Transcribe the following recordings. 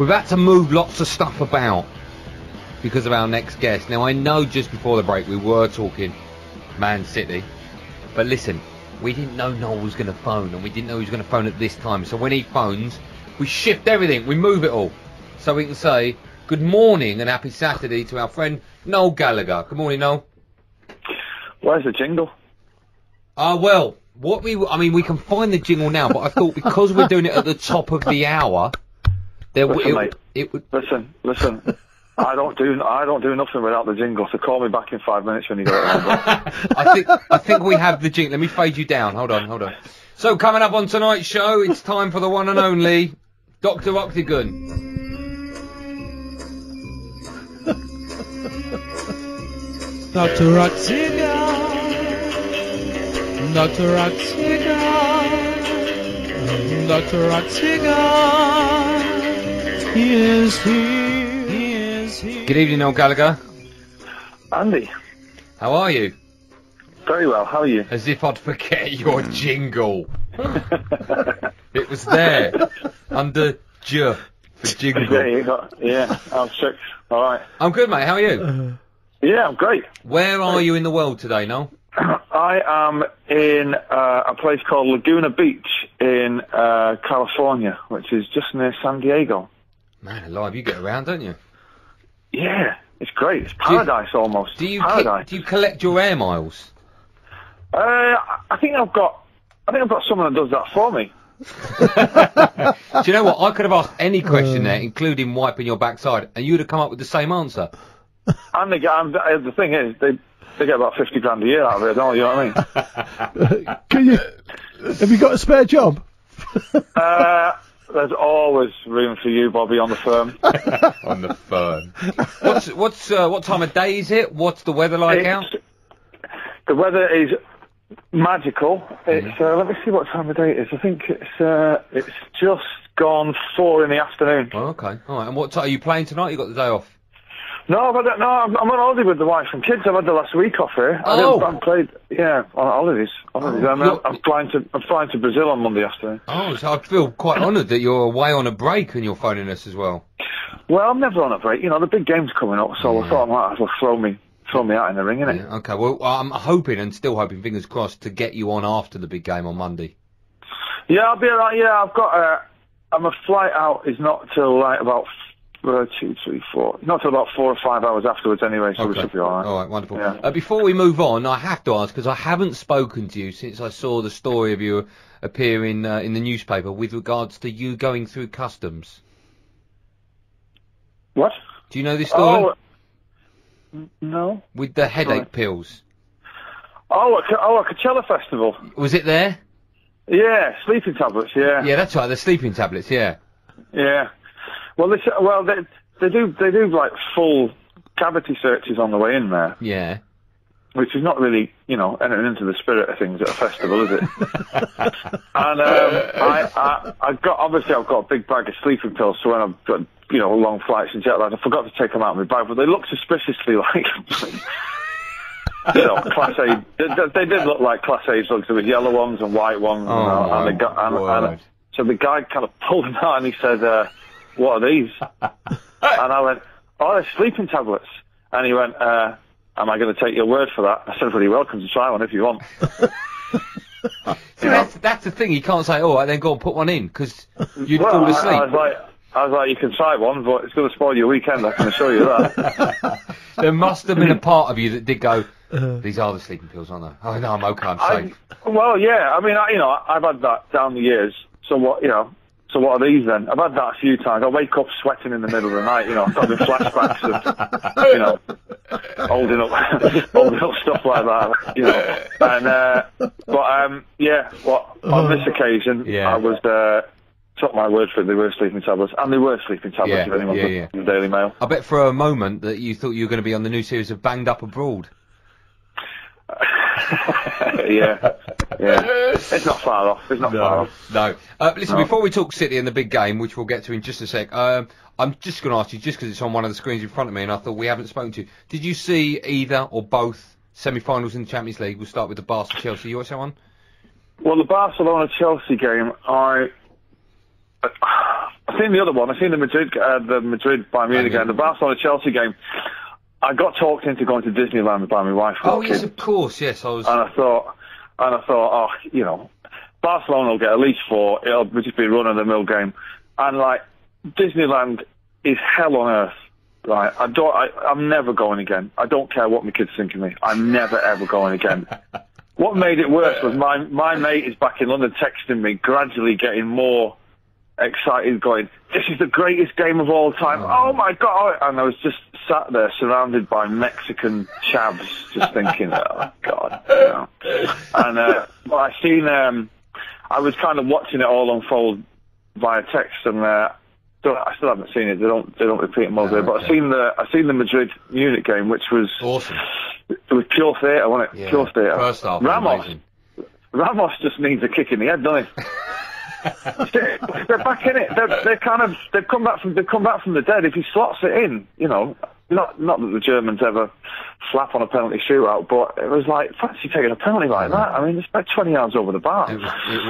We've had to move lots of stuff about because of our next guest. Now, I know just before the break we were talking Man City, but listen, we didn't know Noel was going to phone, and we didn't know he was going to phone at this time. So when he phones, we shift everything, we move it all, so we can say good morning and happy Saturday to our friend Noel Gallagher. Good morning, Noel. Where's the jingle? Well, we can find the jingle now, but I thought because we're doing it at the top of the hour, Listen. I don't do nothing without the jingle. So call me back in 5 minutes when you got it. I think we have the jingle. Let me fade you down. Hold on. So coming up on tonight's show, it's time for the one and only Dr. Octagon. Dr. Octagon. Dr. Octagon. Dr. Octagon. He is here. He is here. Good evening, Noel Gallagher. Andy. How are you? Very well. How are you? As if I'd forget your jingle. It was there. Under J for jingle. There you go. Yeah, I'm sick. All right. I'm good, mate. How are you? Yeah, I'm great. Where are you in the world today, Noel? I am in a place called Laguna Beach in California, which is just near San Diego. Man alive, you get around, don't you? Yeah, it's great. It's paradise almost. Do you paradise. Do you collect your air miles? I think I've got someone that does that for me. Do you know what? I could have asked any question there, including wiping your backside, and you'd have come up with the same answer. And the thing is, they get about 50 grand a year out of it, don't you know what I mean? Have you got a spare job? There's always room for you, Bobby, on the firm. On the firm. What time of day is it? What's the weather like out? The weather is magical. It's let me see what time of day it is. I think it's just gone 4 in the afternoon. Oh, okay. All right. And what time are you playing tonight? You got the day off? No, I'm on holiday with the wife and kids. I've had the last week off here. I've played, on holidays. I'm flying to Brazil on Monday afternoon. Oh, so I feel quite honoured that you're away on a break and you're phoning us as well. Well, I'm never on a break. The big game's coming up, so I thought I might as well throw me out in the ring, innit? Yeah, okay, well, I'm hoping and still hoping, fingers crossed, to get you on after the big game on Monday. Yeah, I'll be alright. Yeah, I've got my flight out is not till about 2, 3, 4. Not till about 4 or 5 hours afterwards anyway, so we should be alright. Alright, wonderful. Yeah. Before we move on, I have to ask, because I haven't spoken to you since I saw the story of you appearing in the newspaper with regards to you going through customs. What? Do you know this story? Oh, no. With the headache pills. Oh, a Coachella festival. Was it there? Yeah, sleeping tablets, yeah. Yeah, that's right, the sleeping tablets, yeah. Yeah. Well, they do like full cavity searches on the way in there. Yeah. Which is not really, entering into the spirit of things at a festival, is it? And I've got a big bag of sleeping pills, so when I've got, long flights and jet lag, I forgot to take them out of my bag, but they look suspiciously like, Class A. They did look like Class A drugs. There was yellow ones and white ones. So the guy kind of pulled them out and he said, what are these? And I went, oh, they're sleeping tablets. And he went, am I going to take your word for that? I said, well, you're welcome to try one if you want. That's the thing, you can't say, all right, then go and put one in, because you'd fall asleep. I was like, you can try one, but it's going to spoil your weekend, I can assure you that. There must have been a part of you that did go, these are the sleeping pills, aren't they? Oh, no, I'm okay, I'm safe. Well, yeah, I mean, I've had that down the years, so what are these then? I've had that a few times. I wake up sweating in the middle of the night, I've got flashbacks of, holding up stuff like that, And, on this occasion, I was, took my word for it, they were sleeping tablets, and they were sleeping tablets, if anyone's looking at the Daily Mail. I bet for a moment that you thought you were going to be on the new series of Banged Up Abroad. yeah. It's not far off. No. Listen, before we talk City and the big game, which we'll get to in just a sec, I'm just going to ask you, just because it's on one of the screens in front of me, and I thought we haven't spoken to you. Did you see either or both semi-finals in the Champions League? We'll start with the Barca-Chelsea. You watch that one? Well, the Barcelona-Chelsea game, I seen the other one. I seen the Madrid Bayern Munich game, the Barcelona Chelsea game. I got talked into going to Disneyland by my wife. Oh yes, of course, yes. And I thought, oh, you know, Barcelona will get at least 4. It'll just be a run-of-the-mill game. And like, Disneyland is hell on earth. Right, I'm never going again. I don't care what my kids think of me. I'm never ever going again. What made it worse was my mate is back in London texting me, gradually getting more excited, going, "This is the greatest game of all time." Oh my God. And I was just sat there surrounded by Mexican chavs, just thinking, oh God. You know. And well, I was kind of watching it all unfold via text, and I still haven't seen it. They don't repeat them all day. But I seen the Madrid Munich game, which was awesome. It was pure theatre, wasn't it? Yeah. Pure theatre. First half, Ramos just needs a kick in the head, doesn't he? They're back in it. They've come back from the dead. If he slots it in, you know, not that the Germans ever slap on a penalty shootout, but it was like, fancy taking a penalty like that. I mean, it's about 20 yards over the bar. It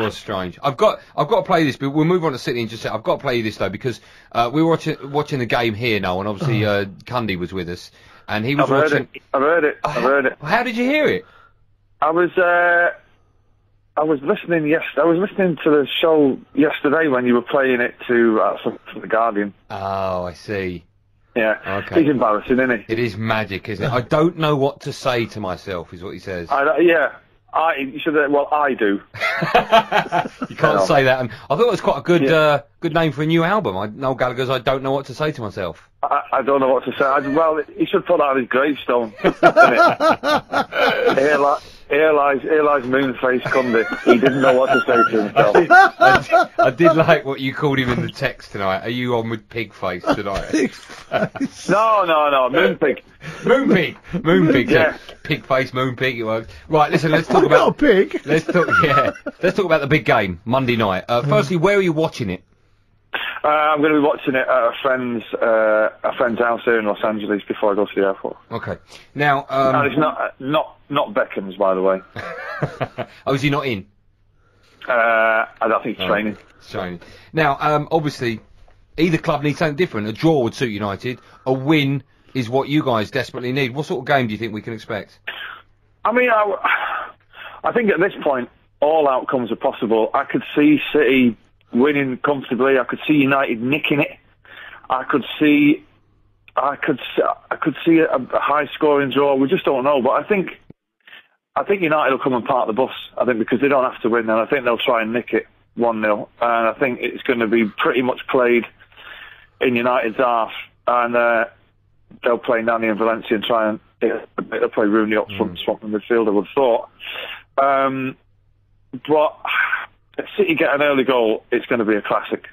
was strange. I've got to play this, but we'll move on to City in just a sec. I've got to play this though, because we were watching the game here now, and obviously Cundy was with us, and he was watching. I've heard it. How did you hear it? I was listening. Yes, I was listening to the show yesterday when you were playing it to the Guardian. Oh, I see. Yeah, okay. He's embarrassing, isn't he? It is magic, isn't it? I don't know what to say to myself, is what he says. You should. Well, I do. You can't say that. And I thought it was quite a good name for a new album. Noel Gallagher's I Don't Know What to Say to Myself. I don't know what to say. Well, he should put that on his gravestone. Here lies Moonface Cundy. He didn't know what to say to himself. I did like what you called him in the text tonight. Are you on with Pigface tonight? No, Moonpig. Moonpig. Yeah. Pigface, Moonpig. It works. Right, listen. Let's talk about a pig. Let's talk about the big game Monday night. Firstly, where are you watching it? I'm going to be watching it at a friend's house here in Los Angeles before I go to the airport. Okay. Now, and it's not Beckham's, by the way. Oh, is he not in? I think he's training. Training. Now, obviously, either club needs something different. A draw would suit United. A win is what you guys desperately need. What sort of game do you think we can expect? I mean, I think at this point, all outcomes are possible. I could see City winning comfortably. I could see United nicking it. I could see a high-scoring draw. We just don't know. But I think United will come and park the bus. I think because they don't have to win, and I think they'll try and nick it 1-0. And I think it's going to be pretty much played in United's half, and they'll play Nani and Valencia and try and they'll play Rooney up front, swap in midfield, I would have thought. But if City get an early goal, it's going to be a classic.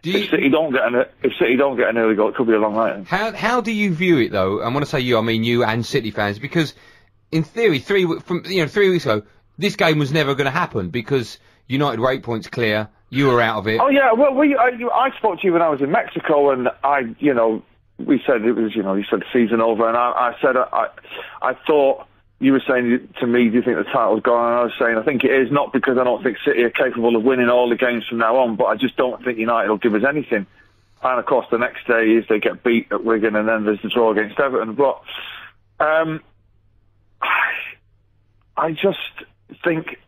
If City don't get an early goal, it could be a long night. How do you view it though? And when I say you, I mean you and City fans, because in theory, 3 weeks ago, this game was never going to happen because United were 8 points clear. You were out of it. Oh yeah, well, I spoke to you when I was in Mexico, and we said it was, you said the season over, and I said I thought. You were saying to me, do you think the title's gone? And I was saying, I think it is, not because I don't think City are capable of winning all the games from now on, but I just don't think United will give us anything. And of course, the next day is they get beat at Wigan, and then there's the draw against Everton. But I just think,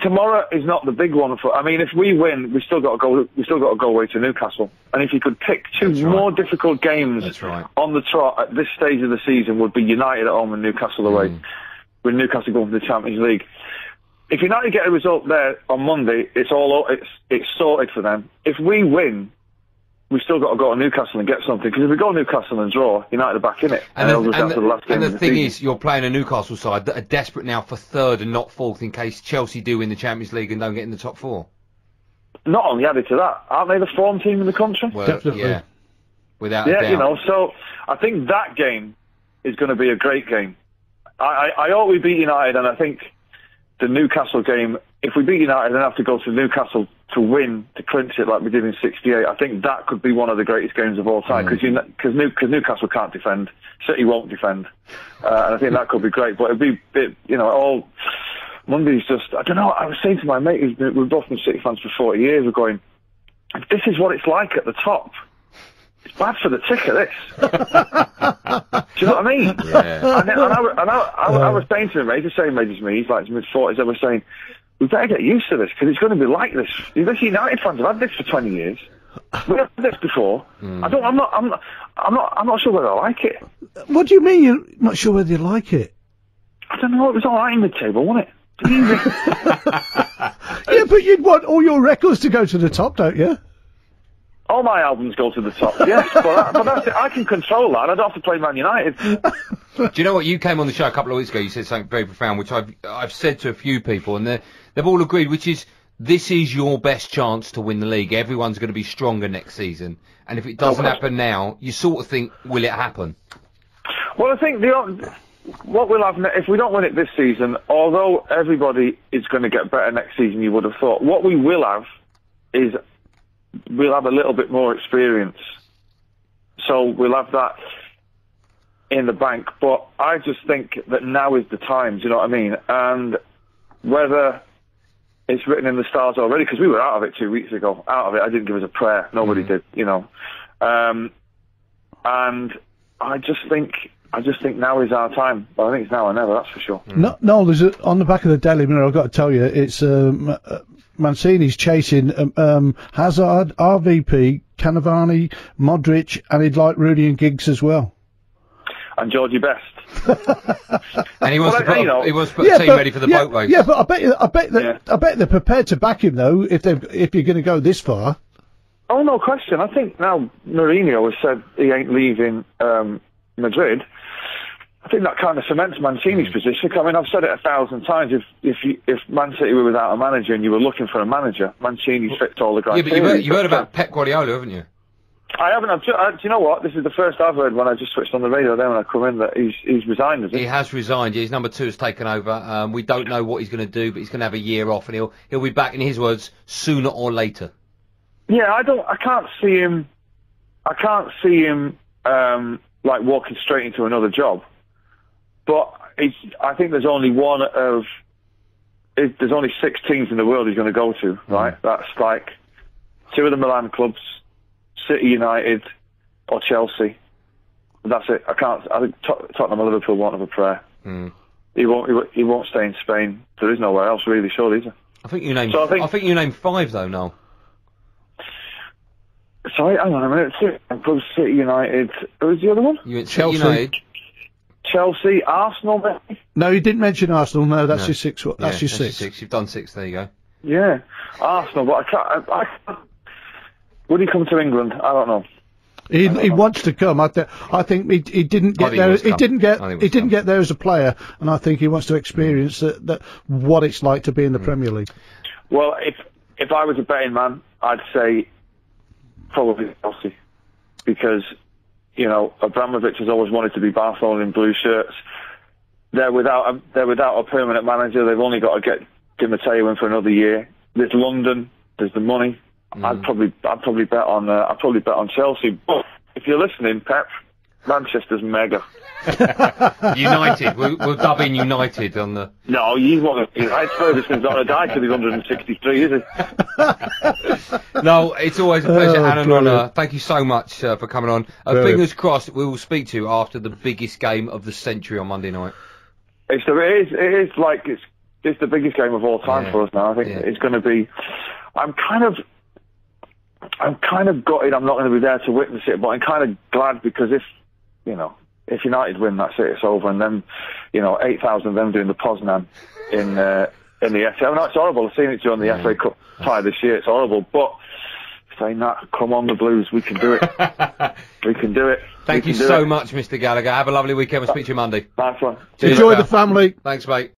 tomorrow is not the big one for. I mean, if we win, we still got to go. We still got to go away to Newcastle. And if you could pick two more difficult games on the trot at this stage of the season, would be United at home and Newcastle away. With Newcastle going for the Champions League. If United get a result there on Monday, it's sorted for them. If we win, we still got to go to Newcastle and get something, because if we go to Newcastle and draw, United are back in it. And the thing is, you're playing a Newcastle side that are desperate now for third and not fourth in case Chelsea do win the Champions League and don't get in the top 4. Not only added to that, aren't they the form team in the country? Well, definitely. Yeah, without a doubt. So I think that game is going to be a great game. I hope we beat United, and I think the Newcastle game, if we beat United and have to go to Newcastle to win, to clinch it like we did in '68, I think that could be one of the greatest games of all time, because Newcastle can't defend, City won't defend, and I think that could be great. But it'd be, all Monday's just, I don't know. I was saying to my mate, we've both been City fans for 40 years. We're going, this is what it's like at the top. It's bad for the ticker, this. Do you know what I mean? Yeah. And I was saying to him, he's the same age as me, he's like his mid-40s, I was saying, we better get used to this, because it's going to be like this. This United fans have had this for 20 years. We've had this before. I'm not sure whether I like it. What do you mean you're not sure whether you like it? I don't know, it was alright in mid-table, wasn't it? Yeah, but you'd want all your records to go to the top, don't you? All my albums go to the top, yes, but that's it. I can control that. I don't have to play Man United. Do you know what? You came on the show a couple of weeks ago. You said something very profound, which I've said to a few people, and they've all agreed, which is this is your best chance to win the league. Everyone's going to be stronger next season, and if it doesn't happen now, you sort of think, will it happen? Well, I think what we'll have if we don't win it this season, although everybody is going to get better next season, you would have thought. What we will have is we'll have a little bit more experience. So we'll have that in the bank. But I just think that now is the time, do you know what I mean? And whether it's written in the stars already, because we were out of it 2 weeks ago. Out of it, I didn't give us a prayer. Nobody did, you know. And I just think now is our time. But I think it's now or never, that's for sure. No, there's on the back of the Daily Mirror, I've got to tell you, it's Mancini's chasing Hazard, RVP, Cannavani, Modric, and he'd like Rooney and Giggs as well. And Georgie Best. And he wants to put a team ready for the boat race. Yeah, but I bet they're prepared to back him though if you're going to go this far. Oh, no question. I think now Mourinho has said he ain't leaving Madrid. I think that kind of cements Mancini's position. I mean, I've said it 1,000 times. If Man City were without a manager and you were looking for a manager, Mancini fits all the criteria. Yeah, but you heard about Pep Guardiola, haven't you? I haven't. Do you know what? This is the first I've heard when I just switched on the radio there when I come in that he's resigned, has he? He has resigned. Yeah, his number 2 has taken over. We don't know what he's going to do, but he's going to have a year off, and he'll be back, in his words, sooner or later. Yeah, I can't see him like walking straight into another job. But I think there's only there's only 6 teams in the world he's going to go to, right? That's like 2 of the Milan clubs, City, United, or Chelsea. That's it. I think Tottenham or Liverpool won't have a prayer. He won't stay in Spain. There is nowhere else really, surely, is there? I think you named 5 though, Noel. Sorry, hang on a minute. City, United. Who's the other one? You went Chelsea. United. Chelsea, Arsenal, maybe? No, you didn't mention Arsenal. No, that's your 6. That's your 6. 6. You've done 6. There you go. Yeah, Arsenal. But I can't. Would he come to England? I don't know. He wants to come. I think he didn't get there. He didn't get there as a player, and I think he wants to experience that what it's like to be in the Premier League. Well, if I was a betting man, I'd say probably Chelsea, because Abramovich has always wanted to be Barcelona in blue shirts. They're without a permanent manager. They've only got to get Di Matteo in for another year. There's London. There's the money. I'd probably bet on Chelsea. But if you're listening, Pep, Manchester's mega. United. We'll dub in United on the. No, you want to. Ferguson's not going to die till he's 163, is he? No, it's always a pleasure and an honour. Thank you so much for coming on. Fingers crossed, we will speak to you after the biggest game of the century on Monday night. It's the biggest game of all time for us now. I think it's going to be. I'm kind of gutted I'm not going to be there to witness it, but I'm kind of glad, because if United win, that's it, it's over, and then 8,000 of them doing the Poznan in the FA. I know it's horrible. I've seen it during the FA Cup tie this year. It's horrible, but saying that, come on the Blues, we can do it. We can do it. Thank you so much, Mr. Gallagher. Have a lovely weekend. We'll speak to you Monday. Nice one. Enjoy the family. Thanks, mate.